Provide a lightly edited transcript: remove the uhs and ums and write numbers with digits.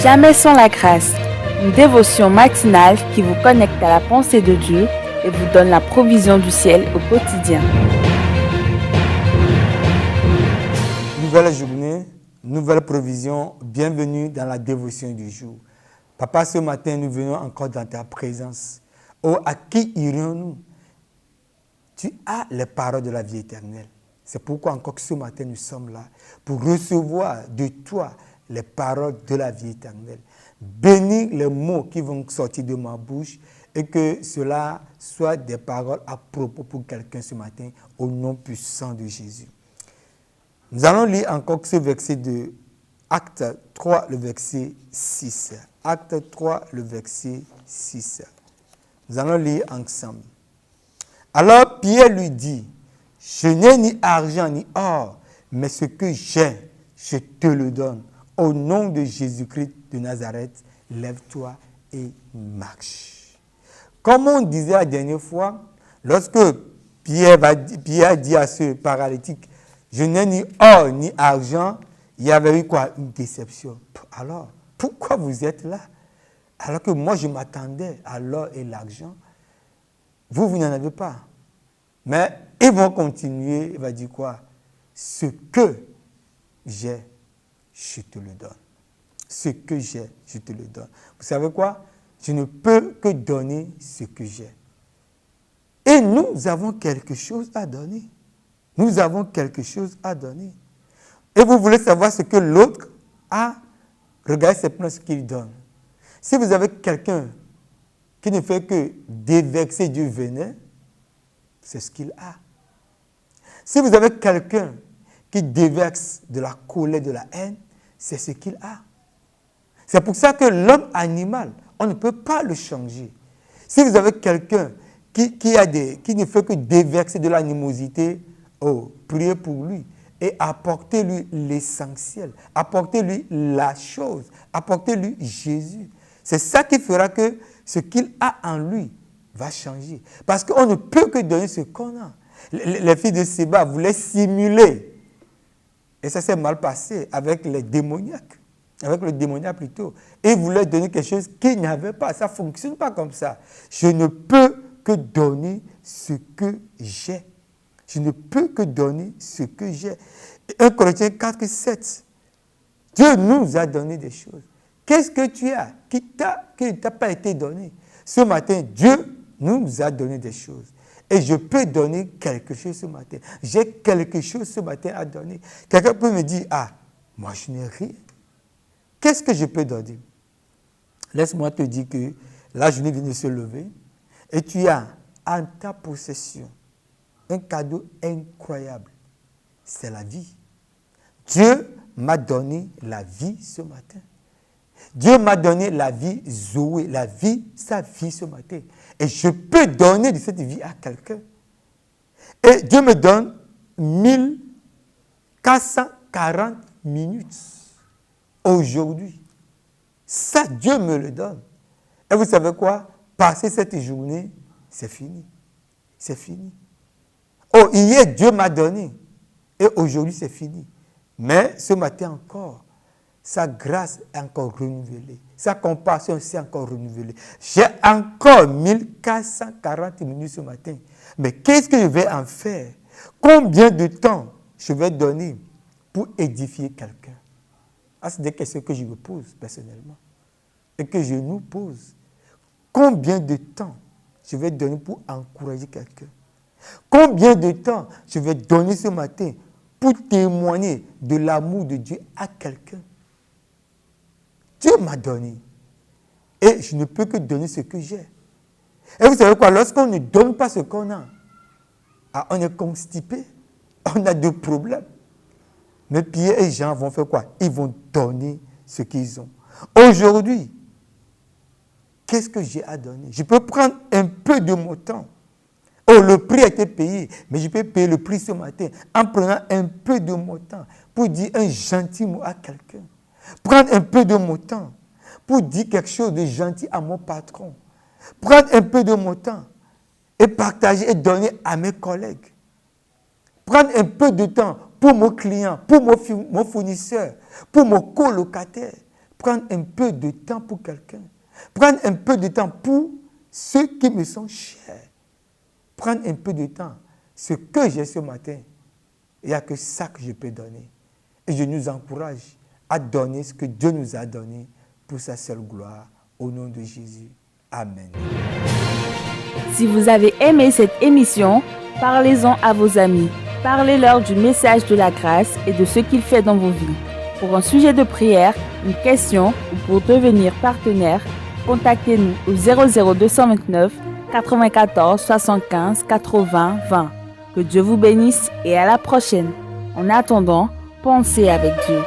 Jamais sans la grâce, une dévotion matinale qui vous connecte à la pensée de Dieu et vous donne la provision du ciel au quotidien. Nouvelle journée, nouvelle provision, bienvenue dans la dévotion du jour. Papa, ce matin, nous venons encore dans ta présence. Oh, à qui irions-nous? Tu as les paroles de la vie éternelle. C'est pourquoi encore que ce matin, nous sommes là pour recevoir de toi les paroles de la vie éternelle. Bénis les mots qui vont sortir de ma bouche et que cela soit des paroles à propos pour quelqu'un ce matin au nom puissant de Jésus. Nous allons lire encore ce verset de Acte 3, le verset 6. Acte 3, le verset 6. Nous allons lire ensemble. Alors Pierre lui dit, je n'ai ni argent ni or, mais ce que j'ai, je te le donne. Au nom de Jésus-Christ de Nazareth, lève-toi et marche. Comme on disait la dernière fois, lorsque Pierre dit à ce paralytique, je n'ai ni or ni argent, il y avait eu quoi? Une déception. Alors, pourquoi vous êtes là? Alors que moi, je m'attendais à l'or et l'argent. Vous n'en avez pas. Mais ils vont continuer, il va dire quoi? Ce que j'ai, je te le donne. Ce que j'ai, je te le donne. Vous savez quoi? Je ne peux que donner ce que j'ai. Et nous avons quelque chose à donner. Nous avons quelque chose à donner. Et vous voulez savoir ce que l'autre a? Regardez simplement ce qu'il donne. Si vous avez quelqu'un qui ne fait que déverser du venin, c'est ce qu'il a. Si vous avez quelqu'un qui déverse de la colère, de la haine, c'est ce qu'il a. C'est pour ça que l'homme animal, on ne peut pas le changer. Si vous avez quelqu'un qui ne fait que déverser de l'animosité, priez pour lui et apportez-lui l'essentiel, apportez-lui la chose, apportez-lui Jésus. C'est ça qui fera que ce qu'il a en lui va changer. Parce qu'on ne peut que donner ce qu'on a. Les filles de Séba voulaient simuler. Et ça s'est mal passé avec les démoniaques. Avec le démoniaque plutôt. Et ils voulaient donner quelque chose qu'ils n'avaient pas. Ça ne fonctionne pas comme ça. Je ne peux que donner ce que j'ai. Je ne peux que donner ce que j'ai. 1 Corinthiens 4, 7. Dieu nous a donné des choses. Qu'est-ce que tu as qui ne t'a pas été donné? Ce matin, Dieu nous a donné des choses. Et je peux donner quelque chose ce matin. J'ai quelque chose ce matin à donner. Quelqu'un peut me dire, moi je n'ai rien. Qu'est-ce que je peux donner? Laisse-moi te dire que la journée vient de se lever et tu as en ta possession un cadeau incroyable. C'est la vie. Dieu m'a donné la vie ce matin. Dieu m'a donné la vie Zoé, sa vie ce matin. Et je peux donner de cette vie à quelqu'un. Et Dieu me donne 1440 minutes aujourd'hui. Ça, Dieu me le donne. Et vous savez quoi? Passer cette journée, c'est fini. C'est fini. Hier, Dieu m'a donné. Et aujourd'hui, c'est fini. Mais ce matin encore, sa grâce est encore renouvelée. Sa compassion s'est encore renouvelée. J'ai encore 1440 minutes ce matin. Mais qu'est-ce que je vais en faire? Combien de temps je vais donner pour édifier quelqu'un? C'est des questions que je me pose personnellement. Et que je nous pose. Combien de temps je vais donner pour encourager quelqu'un? Combien de temps je vais donner ce matin pour témoigner de l'amour de Dieu à quelqu'un? Dieu m'a donné. Et je ne peux que donner ce que j'ai. Et vous savez quoi? Lorsqu'on ne donne pas ce qu'on a, on est constipé, on a des problèmes. Mais Pierre et Jean vont faire quoi? Ils vont donner ce qu'ils ont. Aujourd'hui, qu'est-ce que j'ai à donner? Je peux prendre un peu de mon temps. Le prix a été payé, mais je peux payer le prix ce matin en prenant un peu de mon temps pour dire un gentil mot à quelqu'un. Prendre un peu de mon temps pour dire quelque chose de gentil à mon patron. Prendre un peu de mon temps et partager et donner à mes collègues. Prendre un peu de temps pour mon client, pour mon fournisseur, pour mon colocataire. prendre un peu de temps pour quelqu'un. Prendre un peu de temps pour ceux qui me sont chers. Prendre un peu de temps. Ce que j'ai ce matin, il n'y a que ça que je peux donner. Et je nous encourage à donner ce que Dieu nous a donné pour sa seule gloire. Au nom de Jésus. Amen. Si vous avez aimé cette émission, parlez-en à vos amis. Parlez-leur du message de la grâce et de ce qu'il fait dans vos vies. Pour un sujet de prière, une question ou pour devenir partenaire, contactez-nous au 00229 94 75 80 20. Que Dieu vous bénisse et à la prochaine. En attendant, pensez avec Dieu.